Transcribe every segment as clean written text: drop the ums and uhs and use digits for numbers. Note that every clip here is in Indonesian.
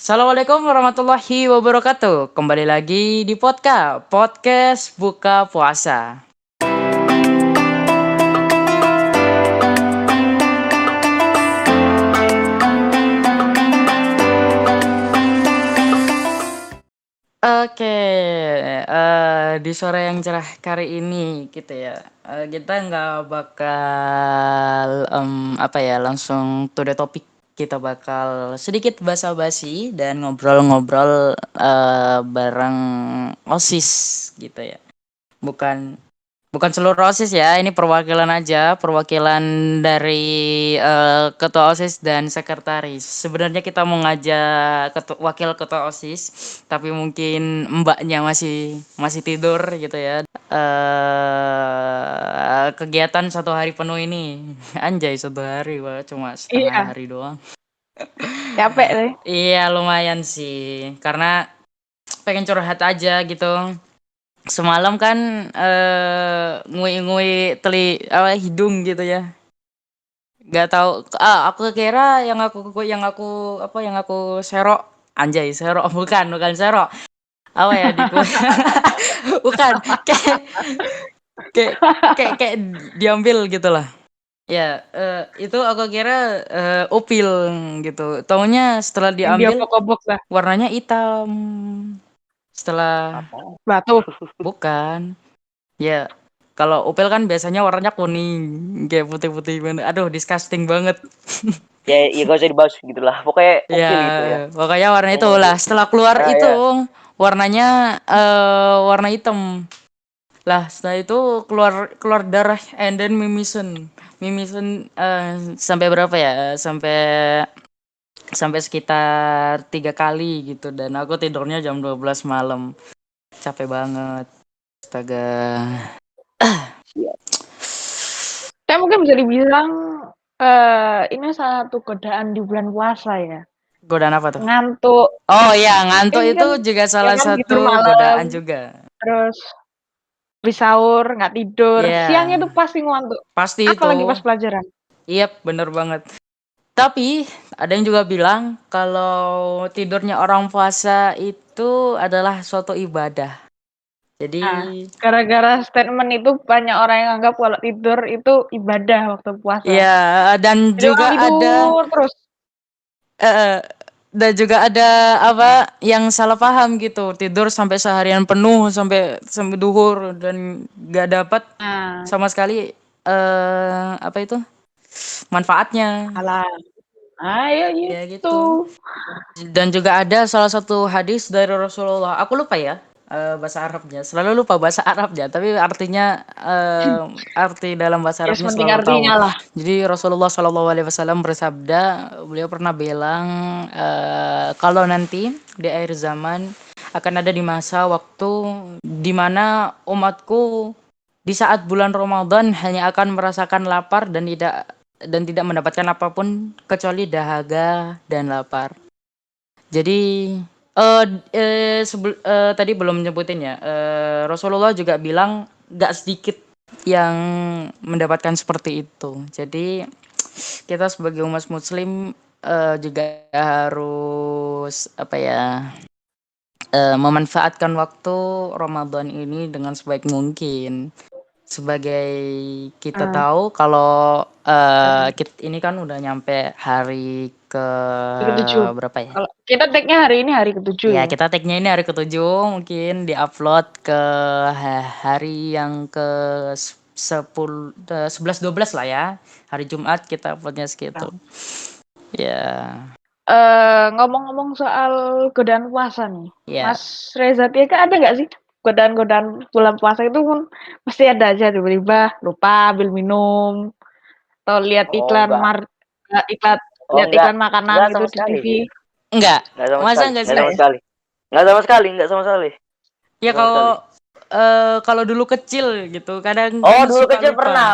Assalamualaikum warahmatullahi wabarakatuh. Kembali lagi di podcast buka puasa. Oke, di sore yang cerah kali ini gitu ya. Kita nggak bakal langsung to the topic. Kita bakal sedikit basa-basi dan ngobrol-ngobrol bareng OSIS gitu ya. Bukan Bukan seluruh OSIS ya, ini perwakilan aja, perwakilan dari ketua OSIS dan sekretaris. Sebenarnya kita mau ngajak wakil ketua OSIS, tapi mungkin mbaknya masih masih tidur gitu ya. Kegiatan 1 hari penuh ini, anjay 1 hari, wah cuma setengah Iya, hari doang. capek deh. Iya lumayan sih, karena pengen curhat aja gitu. Semalam kan ngui-ngui hidung gitu ya. Nggak tahu, aku kira yang aku serok, anjay serok, bukan serok. Apa ya bukan, kayak kayak kayak diambil gitu lah. Ya, itu aku kira upil gitu. Taunya setelah Yang diambil diobok-obok lah. warnanya hitam. Setelah Apa? Batu. bukan. Ya, kalau upil kan biasanya warnanya kuning, kayak putih-putih banget. Aduh, disgusting banget. Ya gak usah dibahas gitu lah. Pokoknya Ya, upil gitu ya. pokoknya warna itu Ngomong lah. gitu. Setelah keluar Nah itu ya. warnanya warna hitam. Lah, setelah itu keluar keluar darah and then mimisen. Mimisen sampai berapa ya? Sampai sekitar 3 kali gitu, dan aku tidurnya jam 12 malam. Capek banget. Astaga. Siap. Saya mungkin bisa dibilang ini salah satu godaan di bulan puasa ya. Godaan apa tuh? Ngantuk. Oh iya, ngantuk Ini itu kan juga ya salah kan tidur satu malam, godaan juga. terus habis sahur nggak tidur, siangnya tuh Iya, pasti ngantuk. pasti itu. Apalagi pas pelajaran. Iya, bener banget. Tapi ada yang juga bilang kalau tidurnya orang puasa itu adalah suatu ibadah. Jadi Nah, gara-gara statement itu banyak orang yang anggap kalau tidur itu ibadah waktu puasa. iya, dan Jadi juga orang ada tidur terus. eh, dan juga ada apa yang salah paham gitu, tidur sampai seharian penuh sampai sampai duhur dan gak dapat Nah, sama sekali apa itu manfaatnya. salah. Ah, ya Ya gitu. gitu. Dan juga ada salah satu hadis dari Rasulullah. Aku lupa ya bahasa Arabnya. Selalu lupa bahasa Arabnya, tapi artinya arti dalam bahasa Ya Arabnya sepenting selalu tahu. artinya lah. Jadi Rasulullah Shallallahu Alaihi Wasallam bersabda, beliau pernah bilang kalau nanti di akhir zaman akan ada di masa waktu di mana umatku di saat bulan Ramadan hanya akan merasakan lapar dan tidak mendapatkan apapun kecuali dahaga dan lapar. Jadi tadi belum nyebutin ya, Rasulullah juga bilang nggak sedikit yang mendapatkan seperti itu. Jadi kita sebagai umat muslim juga harus apa ya, memanfaatkan waktu Ramadan ini dengan sebaik mungkin. Sebagai kita Nah, tahu kalau ini kan udah nyampe hari ke hari ke-7. berapa ya? Kalau kita tag-nya hari ini hari ke-7 Ya, ya. kita tag-nya ini hari ke-7, mungkin di-upload ke hari yang ke 10, 11, 12 lah ya. Hari Jumat kita uploadnya segitu. Nah, Ya, ngomong-ngomong soal godaan puasa nih, ya. Mas Reza Tieka ada nggak sih godaan-godaan bulan puasa itu kan pasti ada aja tiba-tiba lupa ambil minum atau lihat Oh enggak. iklan Oh lihat iklan makanan enggak gitu sama di sekali TV. sih. Enggak. Enggak sama Masa sekali. enggak Enggak sih? Enggak sama ya? sekali. Enggak sama sekali. Enggak sama sekali. Ya Enggak sama sekali. kalau dulu kecil gitu, kadang Oh kan dulu suka kecil lupa. pernah.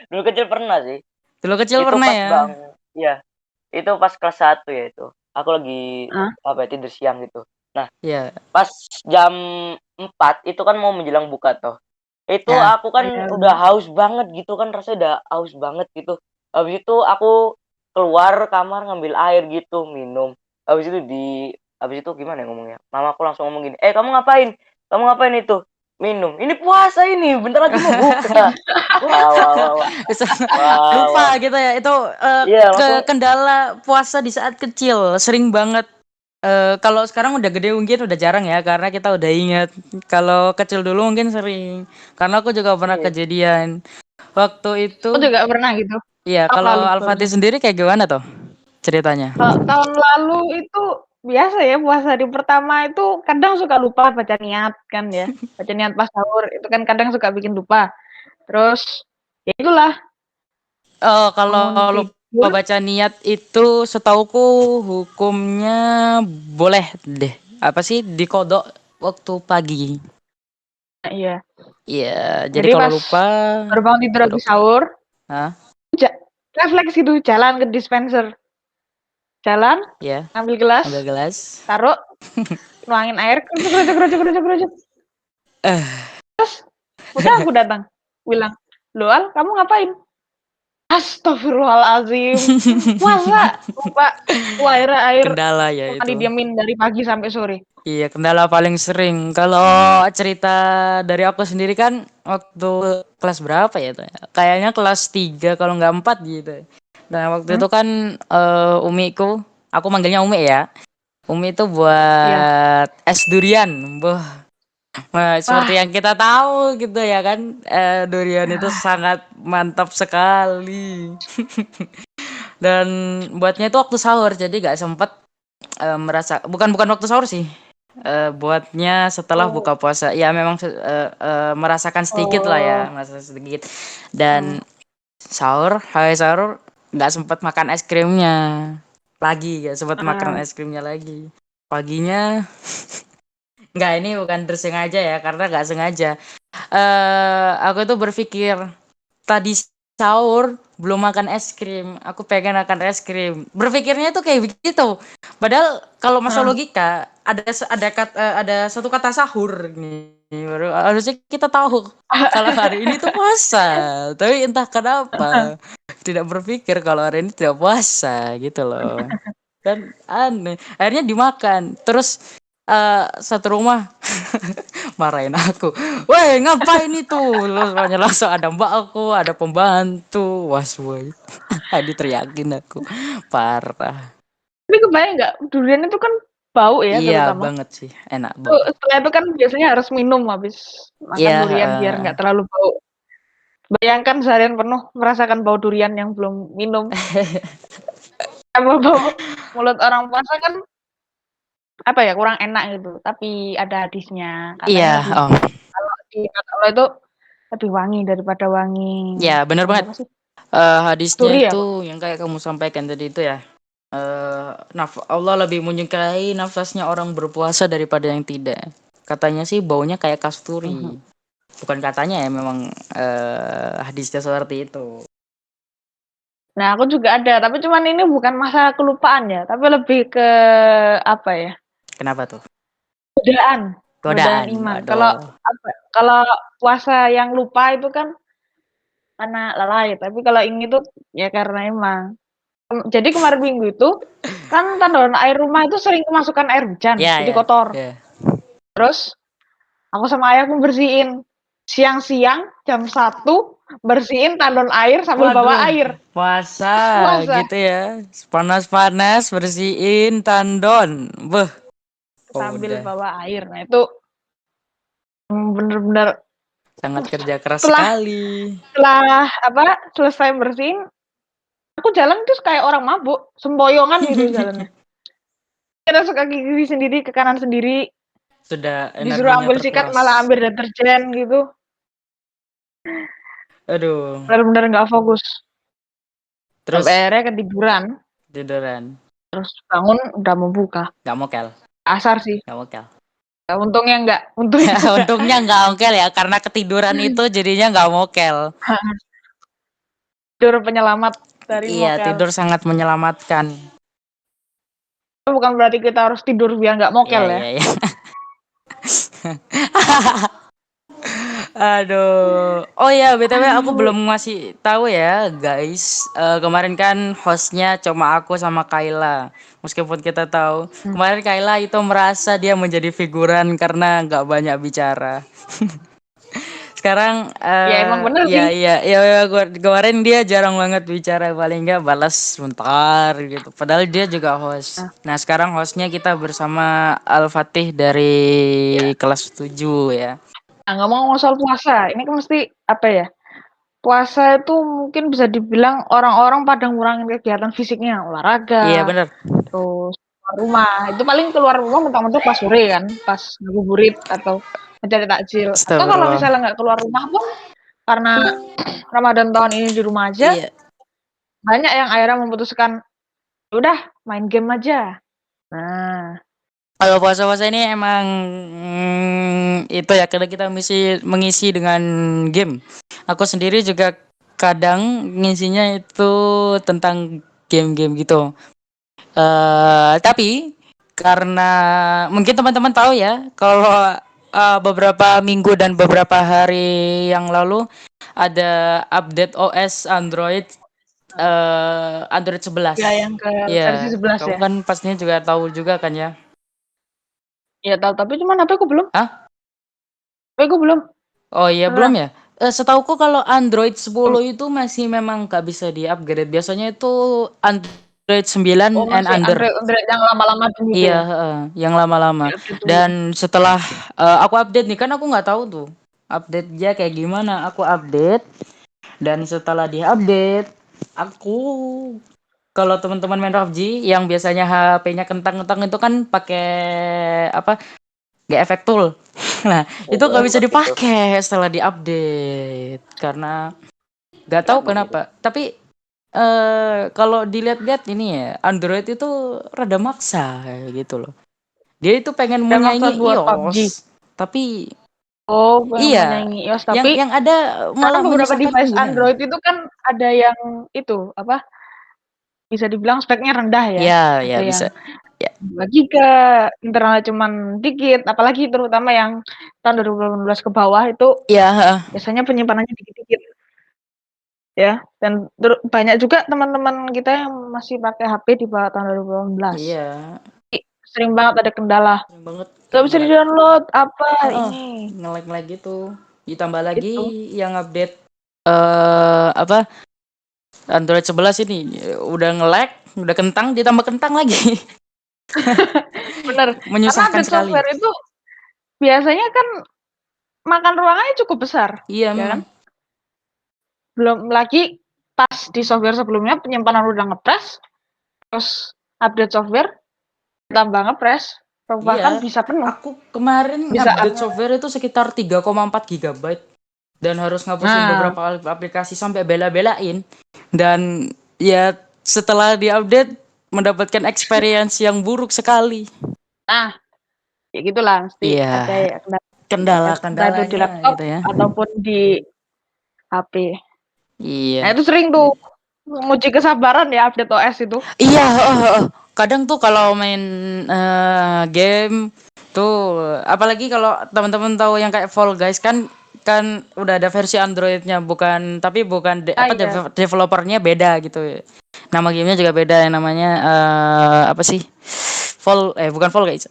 Dulu kecil pernah sih. Dulu kecil Itu pernah pas ya? bang. Iya. Itu pas kelas 1 ya itu. Aku lagi Hah? apa ya, tidur siang gitu. Nah, Ya, pas jam 4 itu kan mau menjelang buka toh. Itu ya. aku kan udah haus banget gitu kan, rasanya udah haus banget gitu. Habis itu aku keluar kamar ngambil air gitu, minum. habis itu gimana ya ngomongnya, mamaku langsung ngomong gini, "Eh, kamu ngapain? Kamu ngapain itu?" "Minum." "Ini puasa ini, bentar lagi mau buka." Wah wah wah wah. Bisa Wah lupa wah. gitu ya, itu, Iya, langsung kendala puasa di saat kecil, sering banget. Kalau sekarang udah gede mungkin udah jarang ya, karena kita udah ingat. Kalau kecil dulu mungkin sering, karena aku juga pernah iya. kejadian. Waktu Aku itu juga pernah gitu, iya, tahun kalau lalu Al-Fatih barusan. sendiri kayak gimana tuh ceritanya? Kalau tahun lalu itu biasa ya, puasa hari pertama itu kadang suka lupa baca niat kan ya, baca niat pas sahur itu kan kadang suka bikin lupa. Terus, ya itulah Kalau bangun lupa tidur baca niat itu setauku hukumnya boleh deh, apa sih, dikodok waktu pagi. iya. Iya, jadi Jadi kalau pas lupa baru bangun tidur habis kodok. sahur, Hah? ja refleks gitu, jalan ke dispenser, jalan, Ya, ngambil gelas, ambil gelas. taruh, nuangin air, krucuk krucuk krucuk krucuk krucuk. Eh, Udah aku datang, bilang, "Loh Al, kamu ngapain?" Astagfirullahalazim, puasa, lupa. Wah, akhirnya air kendala ya cuma itu. didiemin dari pagi sampai sore. Iya, kendala paling sering. Kalau cerita dari aku sendiri kan waktu kelas berapa ya itu ya? Kayaknya kelas 3 kalau nggak 4 gitu. Nah, waktu Hmm? itu kan umiku, aku manggilnya Umi ya. Umi itu Iya. buat es durian. Boh, nah, seperti Wah, yang kita tahu gitu ya kan, durian itu sangat mantap sekali. Dan buatnya itu waktu sahur, jadi nggak sempet merasa bukan waktu sahur sih. Buatnya setelah oh, buka puasa. Ya memang merasakan sedikit lah ya, oh, merasakan sedikit. Dan oh, hari sahur nggak sempat makan es krimnya lagi, nggak sempat makan ah, es krimnya lagi. Paginya nggak, ini bukan tersengaja ya, karena nggak sengaja. Aku tuh berpikir tadi sahur belum makan es krim, aku pengen makan es krim. Berpikirnya tuh kayak begitu. Padahal kalau masuk ah. logika ada satu kata sahur nih. Baru harusnya kita tahu kalau hari ini tuh puasa. Tapi entah kenapa tidak berpikir kalau hari ini tidak puasa gitu loh. Kan aneh. Akhirnya dimakan. Terus satu rumah marahin aku. "Weh, ngapain itu?" Langsung ada mbak aku, ada pembantu. Was boy. Diteriakin aku. Parah. Tapi kebayang nggak, durian itu kan bau ya Iya terutama. banget sih, enak Tuh, banget. setelah itu kan biasanya harus minum habis makan Iya, durian biar nggak terlalu bau. Bayangkan seharian penuh merasakan bau durian yang belum minum. Sama bau mulut orang puasa kan apa ya, kurang enak gitu. Tapi ada hadisnya, iya, katanya lebih om. kalau di kata Allah itu lebih wangi daripada wangi Ya bener wangi banget. apa sih? Hadisnya Duri ya, itu Kak? yang kayak kamu sampaikan tadi itu ya. Allah lebih menyukai nafasnya orang berpuasa daripada yang tidak. Katanya sih baunya kayak Mhm. kasturi. Bukan katanya ya, memang hadisnya seperti itu. Nah, aku juga ada, tapi cuman ini bukan masalah kelupaan ya, tapi lebih ke apa ya? Kenapa tuh? Godaan, godaan Godaan. iman. Kalau Aduh. apa? Kalau puasa yang lupa itu kan karena lalai, tapi kalau ini tuh ya karena emang. Jadi kemarin minggu itu kan tandon air rumah itu sering kemasukan air hujan, Ya, jadi ya, kotor. ya. Terus aku sama ayahku bersihin. Siang-siang jam 1 bersihin tandon air sambil bawa Waduh, air. puasa Puasa gitu ya. Panas-panas bersihin tandon. Beh, sambil udah bawa air. Nah, itu bener-bener sangat kerja keras setelah sekali. setelah apa selesai bersihin, aku jalan terus kayak orang mabuk, sempoyongan gitu jalannya. Terus ke kiri sendiri, ke kanan sendiri, Sudah disuruh energinya ambil sikat malah terkuras. ambil deterjen gitu. Aduh, Bener-bener nggak fokus. Sampai terus akhirnya ketiduran, tiduran. terus bangun udah mau buka. Gak mokel, Asar sih. gak mokel. Untungnya enggak, untungnya enggak. Untungnya nggak mokel ya, karena ketiduran itu jadinya nggak mokel. Tidur penyelamat dari Iya, mokel. tidur sangat menyelamatkan. Bukan berarti kita harus tidur biar nggak Iya, mokel ya. iya, iya. Aduh. Oh ya, BTW aku Aduh. belum ngasih tahu ya, guys. Kemarin kan hostnya cuma aku sama Kayla. Meskipun kita tahu, kemarin Kayla itu merasa dia menjadi figuran karena nggak banyak bicara. Sekarang Ya emang bener ya sih. iya ya, kemarin dia jarang banget bicara, paling nggak balas sebentar gitu. Padahal dia juga host. Nah, Nah, sekarang hostnya kita bersama Al-Fatih dari kelas 7 ya. nggak mau soal puasa. Ini kan mesti apa ya? Puasa itu mungkin bisa dibilang orang-orang pada ngurangin kegiatan fisiknya, Iya olahraga, bener. terus keluar rumah. Itu paling keluar rumah mentok-mentok pas sore kan, pas ngabuburit atau mencari takjil. Atau kalau Astagfirullah. misalnya nggak keluar rumah pun karena Ramadan tahun ini di rumah aja, Iya. banyak yang akhirnya memutuskan, "Ya udah main game aja." Nah, Kalau puasa-puasa ini emang itu ya karena kita mengisi dengan game. Aku sendiri juga kadang ngisinya itu tentang game-game gitu. Tapi karena mungkin teman-teman tahu ya, kalau beberapa minggu dan beberapa hari yang lalu ada update OS Android 11. ya yang ke versi Iya, 11 kamu ya. kan pastinya juga tahu juga kan ya? Ya tahu, tapi cuman HP aku belum. Hah? HP aku belum. Oh iya belum Beneran. ya? Setauku kalau Android 10 itu masih memang nggak bisa di-upgrade. Biasanya itu Android Oh, 9 and masih under. Android Android yang lama-lama dulu itu Iya, ya? heeh, yang lama-lama. Di-update dulu. Dan setelah aku update nih kan aku nggak tahu tuh update-nya kayak gimana. Aku update dan setelah di-update aku kalau teman-teman main PUBG yang biasanya HP-nya kentang-kentang itu kan pakai apa? Gak efek tool. Nah, itu Oh, nggak bisa gitu. dipakai setelah diupdate karena nggak tahu Kenapa gitu? kenapa. Tapi kalau dilihat-lihat ini ya Android itu rada maksa kayak gitu loh. Dia itu pengen Ada maksa menyaingi buat PUBG? iOS, tapi Oh, pengen iya, menyaingi iOS, yang tapi yang ada karena malah beberapa menyusahkan device pengguna. Android itu kan ada yang itu, apa, bisa dibilang speknya rendah ya. Ya, Ada ya yang bisa. Ya, 2 giga, internalnya cuman dikit, apalagi terutama yang tahun 2018 ke bawah itu ya, heeh. biasanya penyimpanannya dikit-dikit ya. Dan banyak juga teman-teman kita yang masih pakai HP di bawah tahun 2018. Iya, Sering banget ada kendala, sering banget nggak bisa di-download, apa, heeh, ini, nge-lag gitu. Ditambah lagi itu. yang update apa Android 11 ini udah nge-lag, udah kentang ditambah kentang lagi. Bener, karena Menyusahkan update sekali. software itu biasanya kan makan ruangannya cukup besar, Iya ya kan? memang. Belum lagi pas di software sebelumnya penyimpanan udah ngepres, terus update software tambah ngepres, bahkan Iya. bisa penuh Aku kemarin di update saat software itu sekitar 3,4 GB dan harus ngapusin nah, beberapa aplikasi sampai bela-belain. Dan ya setelah diupdate mendapatkan experience yang buruk sekali. nah, ya gitulah mesti Iya, ada ya kendala entah itu di kendala-kendalanya laptop gitu ya. ataupun di HP. Nah, Iya. itu sering tuh nguji kesabaran ya update OS itu. Iya, heeh, heeh. Kadang tuh kalau main game tuh, apalagi kalau teman-teman tahu yang kayak Fall Guys kan kan udah ada versi Androidnya bukan tapi bukan Ah, iya. developernya beda gitu. Nama gamenya juga beda yang namanya apa sih? Bukan Fall Guys.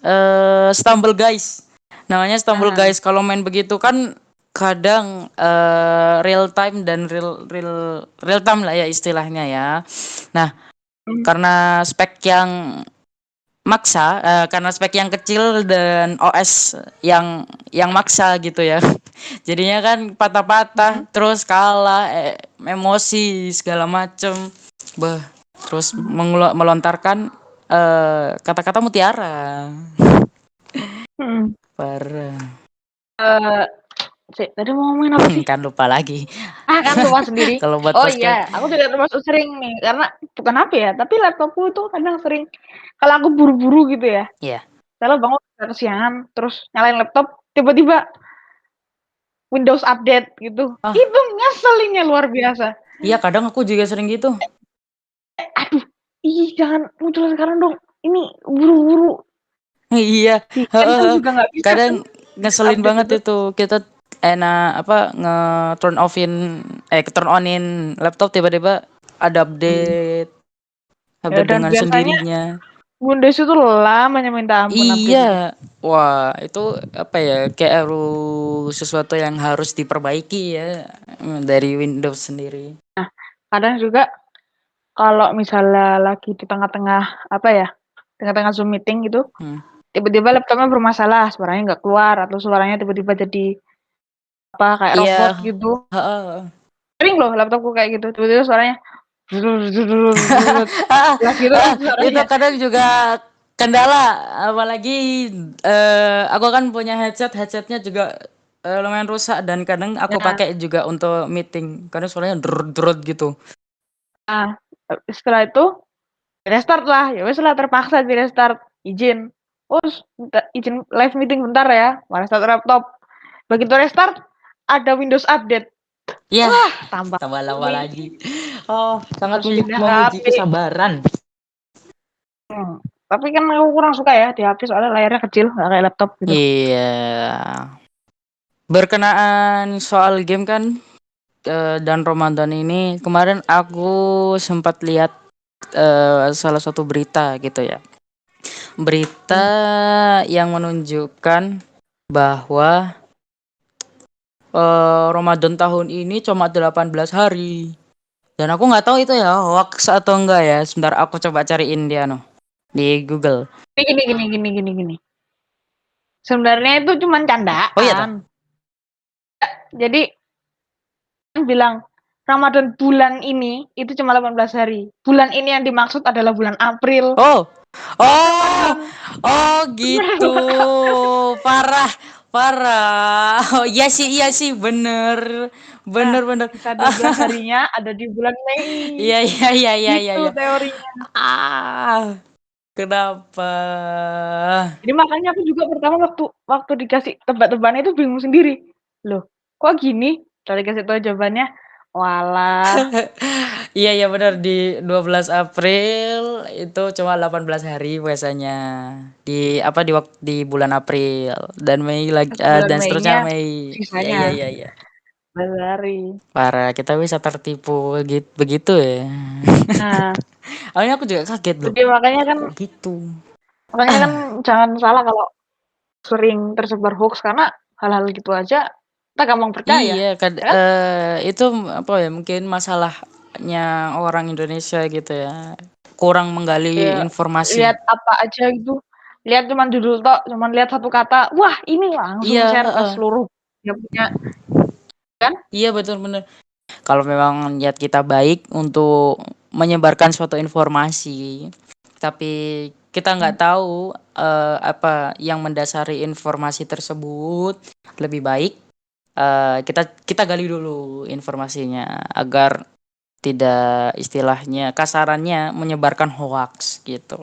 Stumble Guys. Namanya Stumble Nah, Guys. Kalau main begitu kan kadang real time dan real time lah ya istilahnya ya. Nah, mmm, karena spek yang kecil dan OS yang maksa gitu ya. Jadinya kan mhm, patah-patah, terus kalah, emosi segala macem. Bah, terus melontarkan kata-kata mutiara. mhm. Parah. Eee, tadi mau ngomongin apa sih? Kan lupa lagi. Kan lupa sendiri. Kalau buat Oh podcast, iya, aku juga termasuk sering nih, karena bukan HP ya, tapi laptopku itu kadang sering kalau aku buru-buru gitu ya, iya. misalnya bangun udah kesiangan, terus nyalain laptop, tiba-tiba Windows update gitu, Ah, itu ngeselinnya luar biasa. iya kadang aku juga sering gitu. Aduh, ih jangan muncul sekarang dong, ini buru-buru, Iya, di heeh, cancel heeh. juga nggak bisa kan, Kadang Windows ngeselin update banget itu. itu kita turn onin laptop tiba-tiba ada update Ya, dan dengan biasanya sendirinya. Windows itu lamanya minta ampun update-nya. Iya. Wah, itu apa ya, kayak sesuatu yang harus diperbaiki ya dari Windows sendiri. Kadang juga kalau misalnya lagi di tengah-tengah apa ya, tengah-tengah Zoom meeting gitu, tiba-tiba laptopnya bermasalah, suaranya nggak keluar atau suaranya tiba-tiba jadi apa kayak Iya, robot gitu. heeh. Sering loh laptopku kayak gitu, tiba-tiba suaranya lah gitu kan Itu suaranya. kadang juga kendala, apalagi aku kan punya headsetnya juga lumayan rusak dan kadang aku Nah, pakai juga untuk meeting. Kadang suaranya drut gitu. nah, setelah itu restart lah, ya wes lah terpaksa di restart, izin. Terus izin live meeting bentar ya, restart laptop. Begitu restart ada Windows update. Yah, Wah, tambah tambah lama ini lagi. Oh, sangat harus pindah menguji HP. kesabaran. Tapi kan aku kurang suka ya di HP soalnya layarnya kecil, nggak kayak laptop gitu. Iya. Berkenaan soal game kan dan Ramadan ini, kemarin aku sempat lihat salah satu berita gitu ya. Berita yang menunjukkan bahwa Ramadan tahun ini cuma 18 hari. Dan aku nggak tahu itu ya hoax atau enggak ya. Sebentar aku coba cariin dia di Google. Gini. Sebenarnya itu cuma Oh iya toh? candaan. Jadi kan bilang Ramadan bulan ini itu cuma 18 hari. Bulan ini yang dimaksud adalah bulan April. Oh. Oh. Ramadan Oh gitu. Parah, parah. Oh iya sih, bener. Nah, Bener. sisa 12 harinya ada di bulan Mei. Iya. Gitu teorinya. Ah, kenapa? Jadi makanya aku juga pertama waktu waktu dikasih tebak-tebakan itu bingung sendiri. Loh, kok gini? Setelah dikasih tahu jawabannya, walah. Iya benar, di 12 April itu cuma 18 hari biasanya. Di bulan April dan Mei lagi Bulan dan seterusnya Mei-nya Mei. sisanya Iya. 12 hari. Parah, kita bisa tertipu begitu ya. Nah, Awalnya aku juga kaget loh. jadi Kok gitu? makanya kan jangan salah kalau sering tersebar hoax karena hal-hal gitu aja kita gampang percaya, Iya ya kan? itu apa ya, mungkin masalahnya orang Indonesia gitu ya. Kurang menggali Ya, informasi. lihat apa aja gitu, lihat cuman judul tok, cuman lihat satu kata, wah ini langsung Iya, share ke heeh. seluruh yang punya kan? Iya bener. Kalau memang niat kita baik untuk menyebarkan suatu informasi, tapi kita nggak tahu apa yang mendasari informasi tersebut, lebih baik kita gali dulu informasinya agar tidak istilahnya kasarannya menyebarkan hoaks gitu.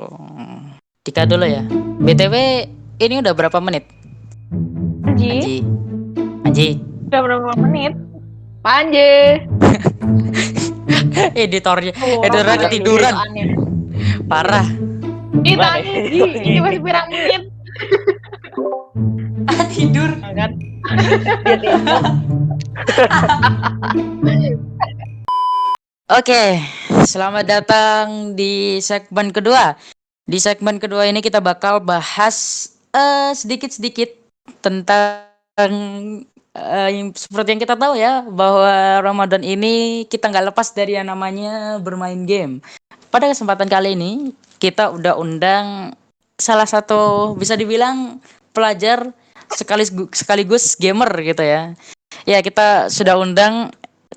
Dika dulu ya. BTW ini udah berapa menit? Anji, Anji. Anji. udah berapa menit? Panji, Editornya orang editornya ada ketiduran. aneh. Parah. Gimana Ditanya ini? Ji, ini masih pirang menit, Tidur. ya kan? Dia tidur. Oke, selamat datang di segmen kedua. Di segmen kedua ini kita bakal bahas sedikit-sedikit tentang seperti yang kita tahu ya, bahwa Ramadan ini kita nggak lepas dari yang namanya bermain game. Pada kesempatan kali ini kita udah undang salah satu bisa dibilang pelajar sekaligus gamer gitu ya. Ya, kita sudah undang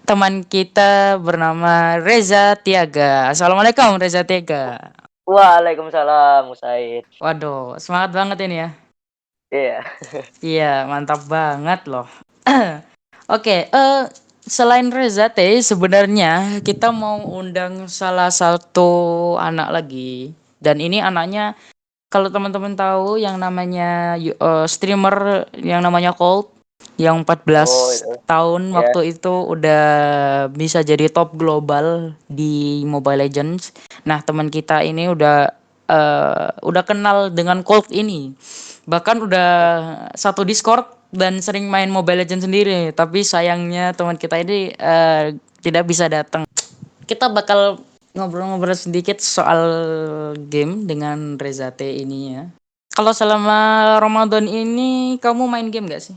teman kita bernama Reza Tiaga. Assalamualaikum Reza Tiaga. Waalaikumsalam, Musaid. Waduh, semangat banget ini ya. Iya. Iya, mantap banget loh. Oke, selain Reza Teh, sebenarnya kita mau undang salah satu anak lagi. Dan ini anaknya, kalau teman-teman tahu yang namanya streamer yang namanya Colt, yang 14 Oh, itu. tahun Ya. waktu itu udah bisa jadi top global di Mobile Legends. Nah, teman kita ini udah kenal dengan Colt ini. Bahkan udah satu Discord dan sering main Mobile Legends sendiri, tapi sayangnya teman kita ini tidak bisa datang. Kita bakal ngobrol-ngobrol sedikit soal game dengan Reza T ini ya. Kalau selama Ramadan ini kamu main game gak sih?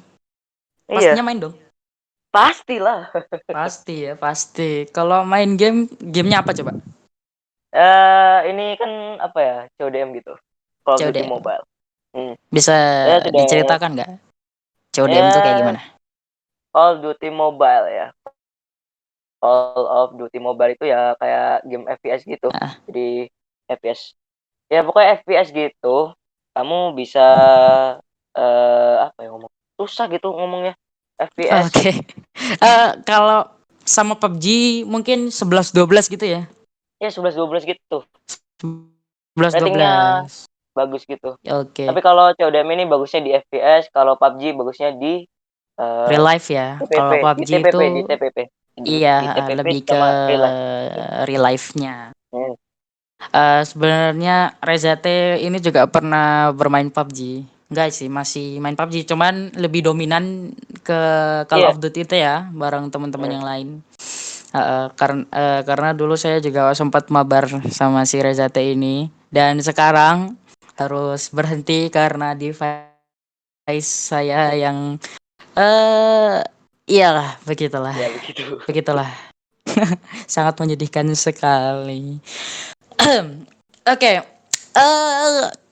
Pastinya Iya, main dong. pastilah. Pasti ya, pasti. Kalau main game, gamenya apa coba? Ini kan apa ya, CODM gitu. Call of Duty CODM. Mobile. Hmm. Bisa Saya sudah diceritakan nggak? CODM tuh kayak ya gimana? Call of Duty Mobile ya. Call of Duty Mobile itu ya kayak game FPS gitu. Ah, Jadi FPS. Ya pokoknya FPS gitu. Kamu bisa apa ya ngomong? Susah gitu ngomongnya. FPS. oke. Kalau sama PUBG mungkin 11-12 gitu ya? Ya 11-12 gitu. 11-12. Ratingnya bagus gitu. Oke. Tapi kalau CODM ini bagusnya di FPS, kalau PUBG bagusnya di Real eh, life ya. TPP, Kalau di PUBG TPP, itu di TPP, iya di TPP lebih ke sama real life. real life-nya. Hmm. Sebenarnya Reza T ini juga pernah bermain PUBG. Enggak sih, masih main PUBG, cuman lebih dominan ke Call Iya. of Duty itu ya, bareng teman-teman Hmm. yang lain. Karena dulu saya juga sempat mabar sama si Reza T ini, dan sekarang harus berhenti karena device saya yang eh iyalah, begitulah. Ya begitu. Begitulah. Sangat menyedihkan sekali. Oke,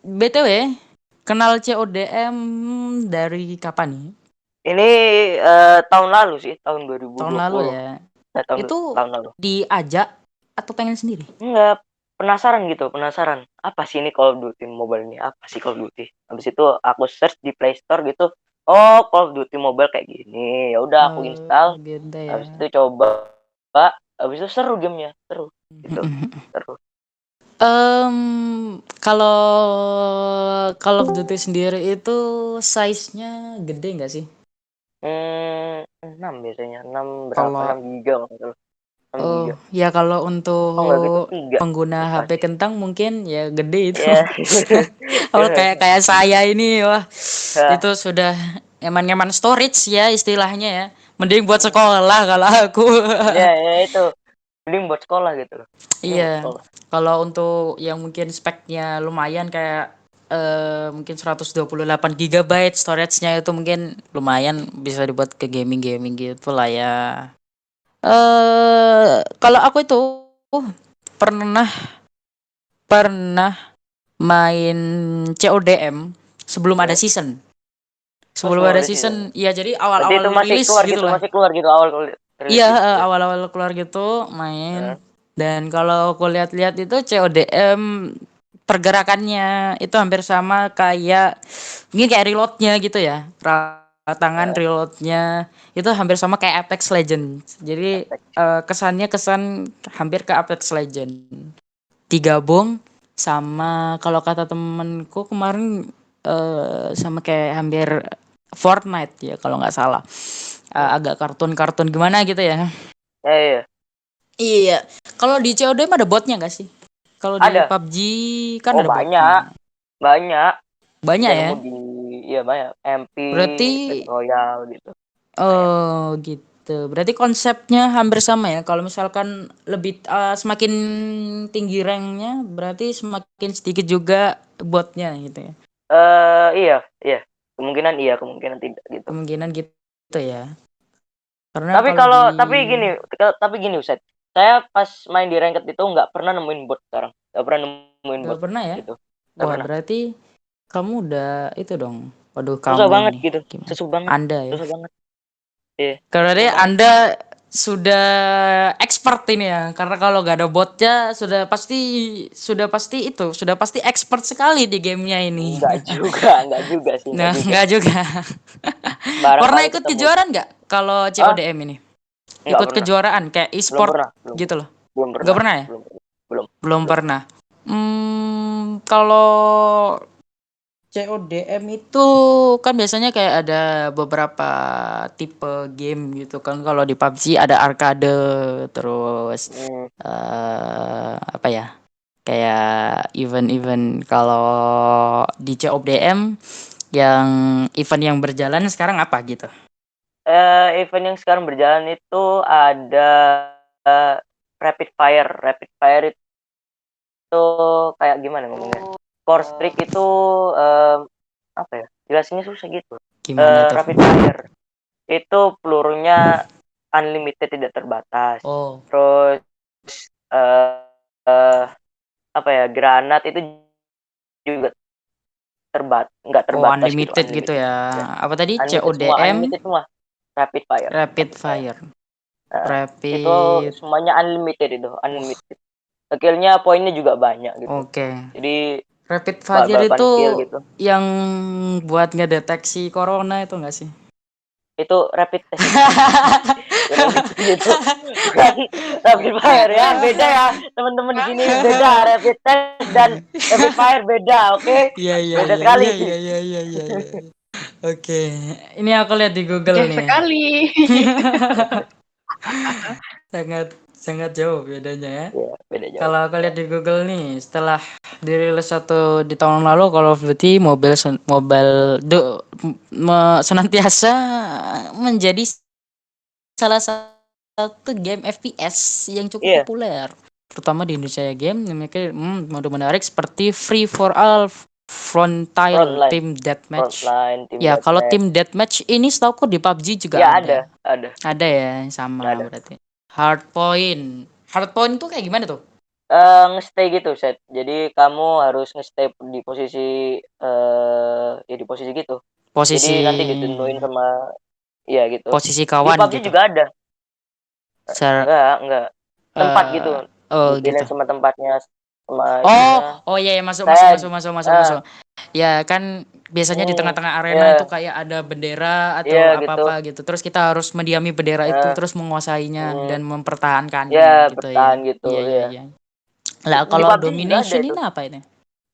BTW, kenal CODM dari kapan nih? Ini tahun lalu sih, tahun Tahun lalu 2020. ya. Ya, Itu tahun lalu. diajak atau pengen sendiri? Enggak, penasaran gitu, penasaran. Apa sih ini Call of Duty Mobile ini? Apa sih Call of Duty? Habis itu aku search di Play Store gitu. Oh, Call of Duty Mobile kayak gini. Ya udah aku install. Gitu ya. Habis itu coba. Habis itu seru gamenya, seru. Gitu. Seru. Kalau Call of Duty sendiri itu size-nya gede nggak sih? 6 biasanya. 6 berapa? Kalau 6 giga kalau nggak salah. 6 oh giga. ya kalau Oh enggak gitu, untuk 3. pengguna Lupa HP sih. kentang mungkin ya gede itu. Ya. Kalau kayak kayak saya ini wah Hah. itu sudah nyaman-nyaman storage ya istilahnya ya. Mending buat sekolah kalau aku. Ya, ya itu. Mending buat sekolah gitu loh. Mending buat Iya. sekolah. Kalau untuk yang mungkin speknya lumayan kayak mungkin 128 GB storage-nya itu mungkin lumayan bisa dibuat ke gaming-gaming gitu lah ya. Kalau aku itu pernah pernah main CODM sebelum ada Hmm? season. Oh, Sebelum sebelum ada ada season. season, ya jadi Berarti itu awal-awal masih rilis keluar gitu, gitulah. masih keluar gitu awal rilis Iya, gitu ya. awal-awal keluar gitu Heeh. main. Dan kalau aku lihat-lihat itu CODM pergerakannya itu hampir sama kayak mungkin kayak reloadnya gitu ya. Tangan Heeh. reloadnya itu hampir sama kayak Apex Legends. Jadi kesannya kesan hampir ke Apex Legends. Digabung sama kalau kata temenku kemarin sama kayak hampir Fortnite ya kalau nggak salah. Hmm. Agak kartun-kartun gimana gitu ya. Ya, iya. Iya. Kalau di COD mah ada botnya nggak sih? Kalau di Ada. PUBG kan Oh, ada banyak. botnya. Banyak. Banyak Bisa ya. nemu di iya banyak. MP, Berarti Battle Royale gitu. Banyak. oh gitu. Berarti konsepnya hampir sama ya. Kalau misalkan lebih semakin tinggi ranknya, berarti semakin sedikit juga botnya gitu ya. Iya, iya. Kemungkinan iya, kemungkinan tidak gitu. Kemungkinan gitu ya. Karena Tapi kalau di kalau tapi gini Ustaz. Saya pas main di ranked itu nggak pernah nemuin bot sekarang. Nggak pernah nemuin nggak bot pernah ya. gitu. Nggak Wah pernah. berarti kamu udah itu dong. Waduh Susah kamu banget ini gitu. gimana? Susah banget. Anda ya. Susah banget. Iya, Karena susah banget. Anda sudah expert ini ya. Karena kalau nggak ada botnya sudah pasti itu, sudah pasti expert sekali di gamenya ini. Enggak juga sih, enggak Nah, juga. nggak juga. Pernah Barangkali ikut ketemu. kejuaraan nggak kalau Ah, CODM ini? enggak Ikut pernah. kejuaraan kayak Belum e-sport pernah, belum gitu pernah. loh. Belum Nggak pernah. pernah ya? Belum. Belum. Belum Belum. pernah. Kalau CODM itu kan biasanya kayak ada beberapa tipe game gitu kan. Kalau di PUBG ada arcade, terus Hmm. apa ya? Kayak event-event. Kalau di CODM Yang event yang berjalan sekarang apa gitu? Event yang sekarang berjalan itu ada rapid fire. Rapid fire itu kayak gimana ngomongnya? Score streak itu apa ya? Jelasinnya susah gitu. Gimana tuh? Rapid fire itu pelurunya unlimited, tidak terbatas. Oh, Terus eh eh, apa ya? Granat itu juga nggak oh terbatas gitu, unlimited gitu unlimited. ya. Ya. Apa tadi? Unlimited semua, CODM, unlimited semua. Rapid fire, rapid rapid fire. fire, Itu rapid. semuanya unlimited itu, Wah, unlimited. Skillnya poinnya juga banyak gitu. oke. Jadi Rapid fire balapan itu kill gitu. yang buat ngedeteksi corona itu enggak sih? Itu rapid test itu. Bukan rapid test itu. Bukan rapid fire ya, beda ya. Teman-teman di sini beda, rapid test dan rapid fire beda, oke? Iya iya Beda iya sekali. iya iya iya iya iya. Iya. Oke, ini aku lihat di Google Mudah nih. sekali. Sangat sangat jauh bedanya ya. Ya, beda jauh. Kalau aku lihat di Google nih, setelah dirilis di tahun lalu Call of Duty senantiasa menjadi salah satu game FPS yang cukup Iya, populer, terutama di Indonesia ya, game yang memiliki mode menarik seperti Free for All, Frontier, frontline, Team Deathmatch. frontline, team Ya, kalau deathmatch. Team Deathmatch ini setahuku di PUBG juga Ya ada. ada, Ada ya, sama ada. berarti. Hardpoint. Hardpoint tuh kayak gimana tuh? Nge-stay gitu, Set. Jadi kamu harus nge-stay di posisi ya di posisi gitu. Posisi Jadi nanti ditentuin sama ya gitu. posisi Di kawan PUBG gitu. juga ada. Ser Enggak. Tempat gitu. eh oh gitu. Dipilih sama tempatnya sama Oh, itunya. oh iya ya, masuk masuk Saya masuk masuk masuk eh masuk. Ya kan biasanya di tengah-tengah arena itu ya, kayak ada bendera atau iya gitu. apa-apa gitu. Terus kita harus mendiami bendera itu Eh, terus menguasainya mm, dan ya mempertahankannya gitu bertahan ya. gitu Iya iya ya. iya. Lah Di kalau PUBG juga ada domination itu. ini apa ini?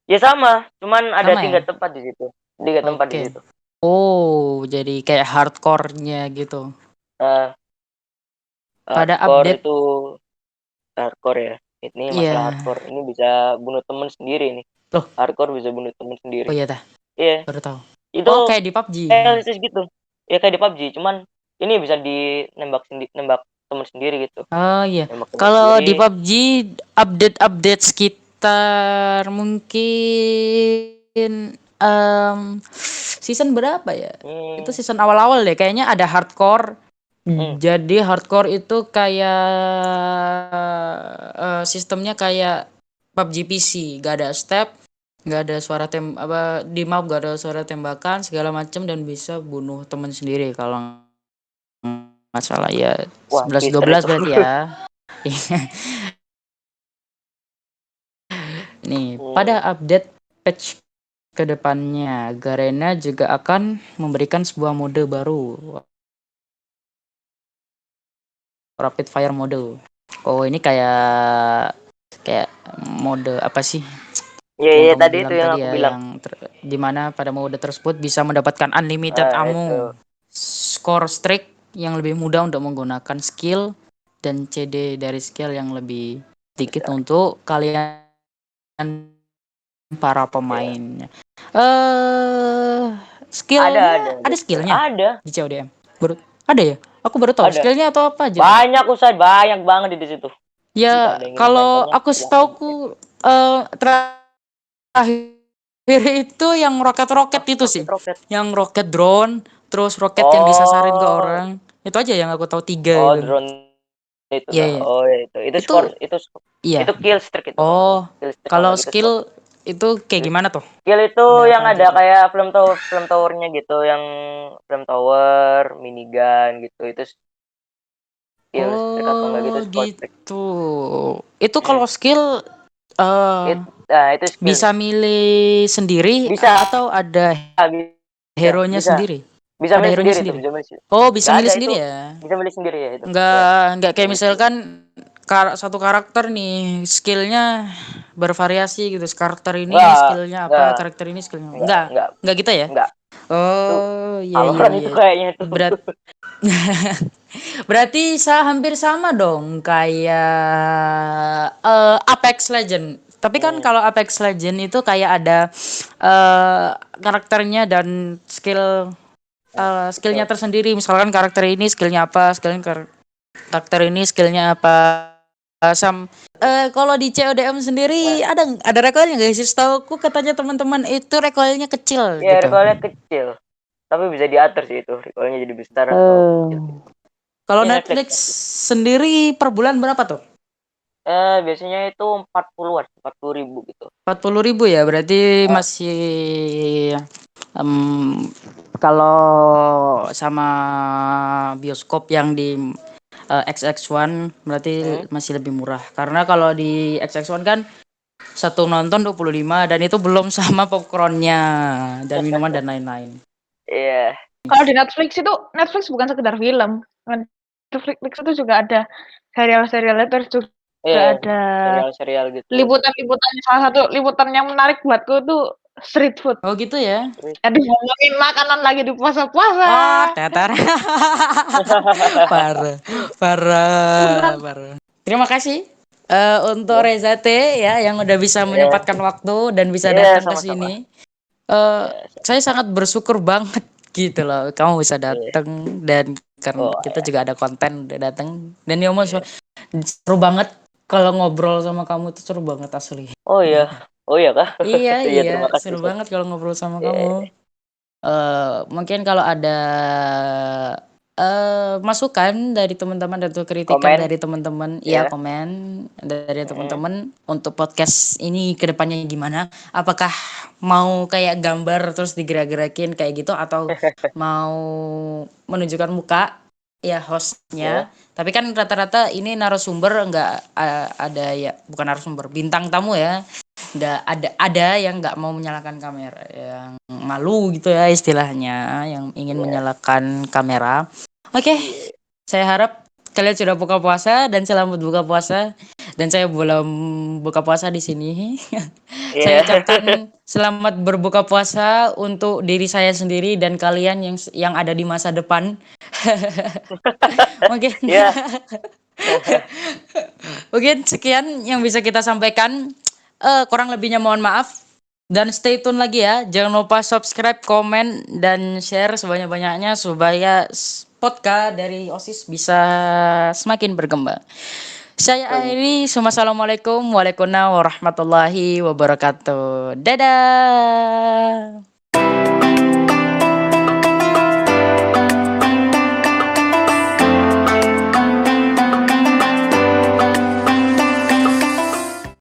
Ya sama, cuman ada Sama ya? 3 tempat di situ. 3 tempat di Oke. situ. Oh, jadi kayak hardcore-nya gitu. Nah, Pada hardcore update itu hardcore ya. Ini masalah iya. hardcore. Ini bisa bunuh temen sendiri nih. Loh, Hardcore bisa bunuh temen oh sendiri. iya tah, Iya, baru tahu. itu Oh, kayak di PUBG. kayak LSS gitu. Ya kayak di PUBG, cuman ini bisa nembak temen sendiri gitu. Oh iya. Nembak temen Kalau di sendiri. PUBG update-update sekitar mungkin season berapa ya? Itu Hmm, season awal-awal deh. Kayaknya ada hardcore. hmm, Jadi hardcore itu kayak sistemnya kayak PUBG PC, gak ada step, gak ada suara apa di map, gak ada suara tembakan segala macam dan bisa bunuh teman sendiri kalau nggak salah ya, wah 11 cheater 12 itu. berarti ya. Nih, Hmm, pada update patch kedepannya, Garena juga akan memberikan sebuah mode baru, Rapid Fire mode. Oh, ini kayak kayak mode apa sih iya yang iya kamu tadi itu bilang yang tadi aku ya, bilang. di mana pada mode tersebut bisa mendapatkan unlimited Itu. ammo, score streak yang lebih mudah untuk menggunakan skill, dan CD dari skill yang lebih sedikit Bisa. untuk kalian para Iya. pemainnya. Ada Skillnya ada gitu. skillnya Ada, di CODM. Baru ada ya? Aku baru tahu ada. skillnya atau apa aja tuh. Banyak Ustaz, banyak banget di situ. Jika Ya Anda ingin kalau memainkannya, aku silahkan. setauku terakhir itu yang roket-roket itu sih. Roket-roket. Yang roket drone, terus roket yang disasarin ke Oh, orang. Itu aja yang aku tahu, 3 oh itu. drone itu Iya, lah. iya. Oh ya itu Itu skor iya. itu kill streak itu. Oh, Kill streak kalau kalau nggak gitu skill skor. itu kayak gimana tuh? Kill itu Ada yang apa aja ada tuh? kayak flame towernya gitu, yang flame tower, minigun gitu. Itu kill streak atau enggak gitu Oh, skor streak. gitu. Itu Hmm. kalau skill eh Nah, itu skill. bisa milih sendiri Bisa, atau ada bisa, hero-nya bisa. sendiri? Bisa Ada milih hero-nya sendiri tuh, sendiri? bisa milih. Oh, bisa Nggak milih ada itu, sendiri ya? bisa milih sendiri ya itu. Ya, Nggak bisa kayak milih sendiri. misalkan satu karakter nih skillnya bervariasi gitu. Karakter ini Enggak, skillnya apa? enggak, Karakter ini skillnya enggak, nggak gitu ya? enggak. Itu Oh, iya iya Valorant iya. itu kayaknya itu. Berat berarti hampir sama dong kayak Apex Legend. Tapi kan kalau Apex Legend itu kayak ada karakternya dan skillnya tersendiri. Misalkan karakter ini skillnya apa, karakter ini skillnya apa. Kalau di CODM sendiri ada recoilnya nggak sih? Setauku katanya teman-teman itu recoilnya kecil Ya, gitu. recoilnya kecil. Tapi bisa diatur sih itu, recoilnya jadi besar atau kecil. Kalau Ya, Netflix sendiri per bulan berapa tuh? Biasanya itu 40-an, 40.000 gitu. 40.000 ya, berarti masih kalau sama bioskop yang di XX1 berarti masih lebih murah. Karena kalau di XX1 kan satu nonton 25 dan itu belum sama popcornnya dan minuman dan lain-lain. Iya. Kalau di Netflix bukan sekedar film. Netflix itu juga ada serial-serialnya, terus juga ada serial-serial gitu. liputan-liputannya. Salah satu liputan yang menarik buatku itu street food. Oh gitu ya. Aduh, ngomongin makanan lagi di puasa-puasa. Oh, tetar. Parah. Terima kasih untuk Reza T ya yang udah bisa menyempatkan waktu dan bisa datang ke sama-sama. sini. Saya sangat bersyukur banget gitu loh kamu bisa datang dan karena kita juga ada konten udah datang dan ya seru banget kalau ngobrol sama kamu tuh seru banget asli. Oh iya kah? Iya Terima kasih. seru banget kalau ngobrol sama kamu. Mungkin kalau ada masukan dari teman-teman atau kritikan Komen. dari teman-teman, Iya. komen dari teman-teman untuk podcast ini ke depannya gimana? Apakah mau kayak gambar terus digerak-gerakin kayak gitu atau mau menunjukkan muka ya hostnya? Tapi kan rata-rata ini narasumber nggak ada ya, bukan narasumber, bintang tamu ya. Nggak ada yang nggak mau menyalakan kamera, yang malu gitu ya istilahnya, yang ingin menyalakan kamera. Oke, saya harap kalian sudah buka puasa dan selamat buka puasa. Dan saya belum buka puasa di sini. Saya ucapkan selamat berbuka puasa untuk diri saya sendiri dan kalian yang ada di masa depan. Mungkin mungkin sekian yang bisa kita sampaikan. Kurang lebihnya mohon maaf. Dan stay tune lagi ya. Jangan lupa subscribe, komen, dan share sebanyak-banyaknya supaya podcast dari OSIS bisa semakin berkembang. Saya akhiri. Assalamualaikum warahmatullahi wabarakatuh. Dadah.